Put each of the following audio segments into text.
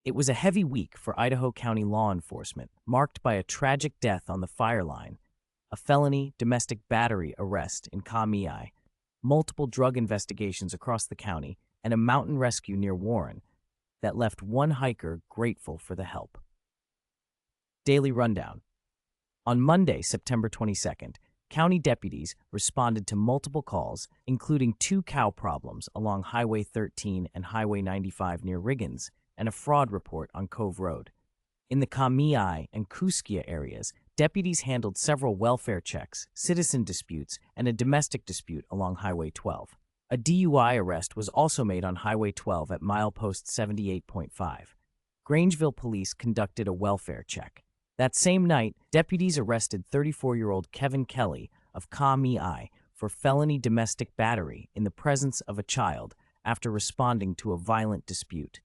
It was a heavy week for Idaho County law enforcement, marked by a tragic death on the fire line, a felony domestic battery arrest in Kamiai, multiple drug investigations across the county, and a mountain rescue near Warren that left one hiker grateful for the help. Daily Rundown. On Monday, September 22nd, county deputies responded to multiple calls, including 2 cow problems along Highway 13 and Highway 95 near Riggins, and a fraud report on Cove Road. In the Kamiai and Kuskia areas, deputies handled several welfare checks, citizen disputes, and a domestic dispute along Highway 12. A DUI arrest was also made on Highway 12 at milepost 78.5. Grangeville police conducted a welfare check. That same night, deputies arrested 34-year-old Kevin Kelly of Kamiai for felony domestic battery in the presence of a child after responding to a violent dispute.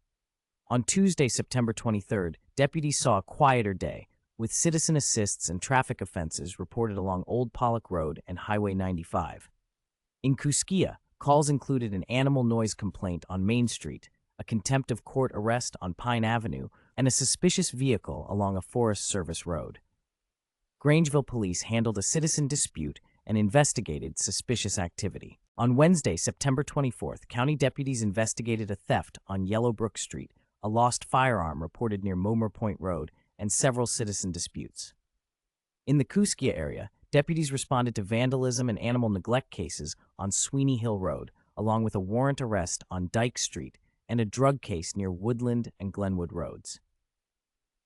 On Tuesday, September 23rd, deputies saw a quieter day, with citizen assists and traffic offenses reported along Old Pollock Road and Highway 95. In Kuskia, calls included an animal noise complaint on Main Street, a contempt of court arrest on Pine Avenue, and a suspicious vehicle along a Forest Service road. Grangeville police handled a citizen dispute and investigated suspicious activity. On Wednesday, September 24th, county deputies investigated a theft on Yellowbrook Street, a lost firearm reported near Momer Point Road, and several citizen disputes. In the Kuskia area, deputies responded to vandalism and animal neglect cases on Sweeney Hill Road, along with a warrant arrest on Dyke Street and a drug case near Woodland and Glenwood Roads.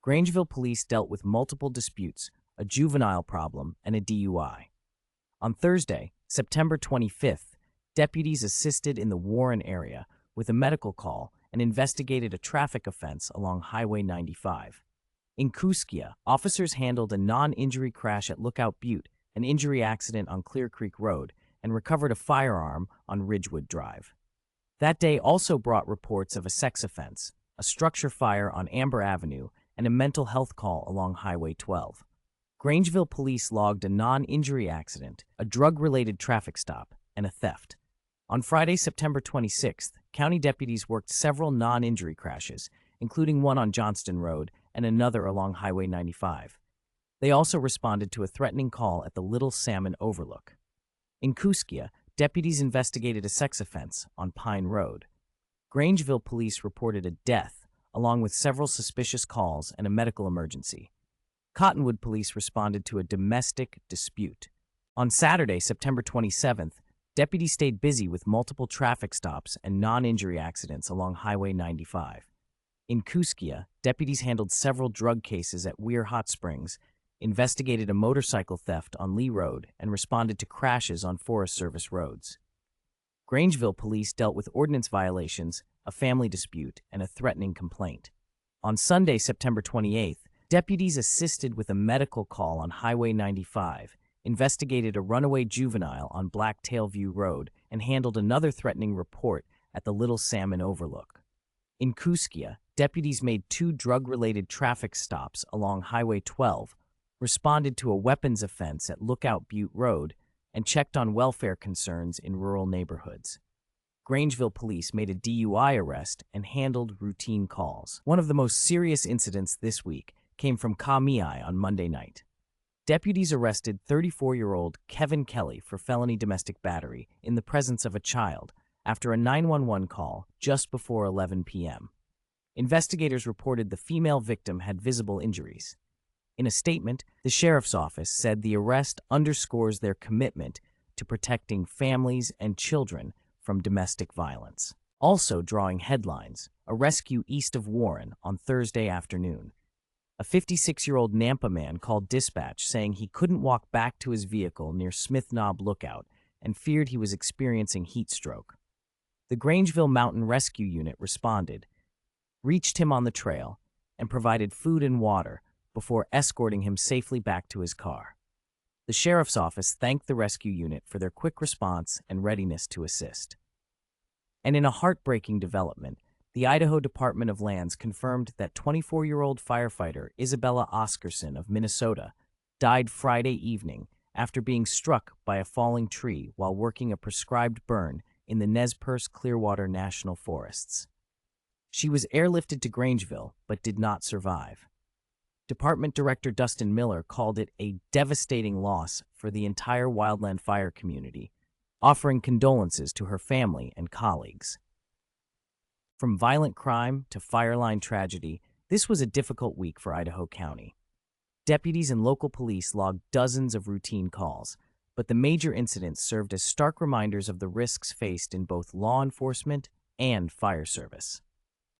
Grangeville police dealt with multiple disputes, a juvenile problem, and a DUI. On Thursday, September 25th, deputies assisted in the Warren area with a medical call and investigated a traffic offense along Highway 95. In Kuskia, officers handled a non-injury crash at Lookout Butte, an injury accident on Clear Creek Road, and recovered a firearm on Ridgewood Drive. That day also brought reports of a sex offense, a structure fire on Amber Avenue, and a mental health call along Highway 12. Grangeville police logged a non-injury accident, a drug-related traffic stop, and a theft. On Friday, September 26th, county deputies worked several non-injury crashes, including one on Johnston Road and another along Highway 95. They also responded to a threatening call at the Little Salmon Overlook. In Kuskia, deputies investigated a sex offense on Pine Road. Grangeville police reported a death, along with several suspicious calls and a medical emergency. Cottonwood police responded to a domestic dispute. On Saturday, September 27th, deputies stayed busy with multiple traffic stops and non-injury accidents along Highway 95. In Kuskia, deputies handled several drug cases at Weir Hot Springs, investigated a motorcycle theft on Lee Road, and responded to crashes on Forest Service roads. Grangeville police dealt with ordinance violations, a family dispute, and a threatening complaint. On Sunday, September 28th, deputies assisted with a medical call on Highway 95, investigated a runaway juvenile on Black Tailview Road, and handled another threatening report at the Little Salmon Overlook. In Kuskia, deputies made 2 drug-related traffic stops along Highway 12, responded to a weapons offense at Lookout Butte Road, and checked on welfare concerns in rural neighborhoods. Grangeville police made a DUI arrest and handled routine calls. One of the most serious incidents this week came from Kamiai on Monday night. Deputies arrested 34-year-old Kevin Kelly for felony domestic battery in the presence of a child after a 911 call just before 11 p.m. Investigators reported the female victim had visible injuries. In a statement, the sheriff's office said the arrest underscores their commitment to protecting families and children from domestic violence. Also drawing headlines, a rescue east of Warren on Thursday afternoon. A 56-year-old Nampa man called dispatch saying he couldn't walk back to his vehicle near Smith Knob Lookout and feared he was experiencing heat stroke. The Grangeville Mountain Rescue Unit responded, reached him on the trail, and provided food and water before escorting him safely back to his car. The sheriff's office thanked the rescue unit for their quick response and readiness to assist. And in a heartbreaking development, the Idaho Department of Lands confirmed that 24-year-old firefighter Isabella Oscarson of Minnesota died Friday evening after being struck by a falling tree while working a prescribed burn in the Nez Perce Clearwater National Forests. She was airlifted to Grangeville, but did not survive. Department Director Dustin Miller called it a devastating loss for the entire wildland fire community, offering condolences to her family and colleagues. From violent crime to fireline tragedy, this was a difficult week for Idaho County. Deputies and local police logged dozens of routine calls, but the major incidents served as stark reminders of the risks faced in both law enforcement and fire service.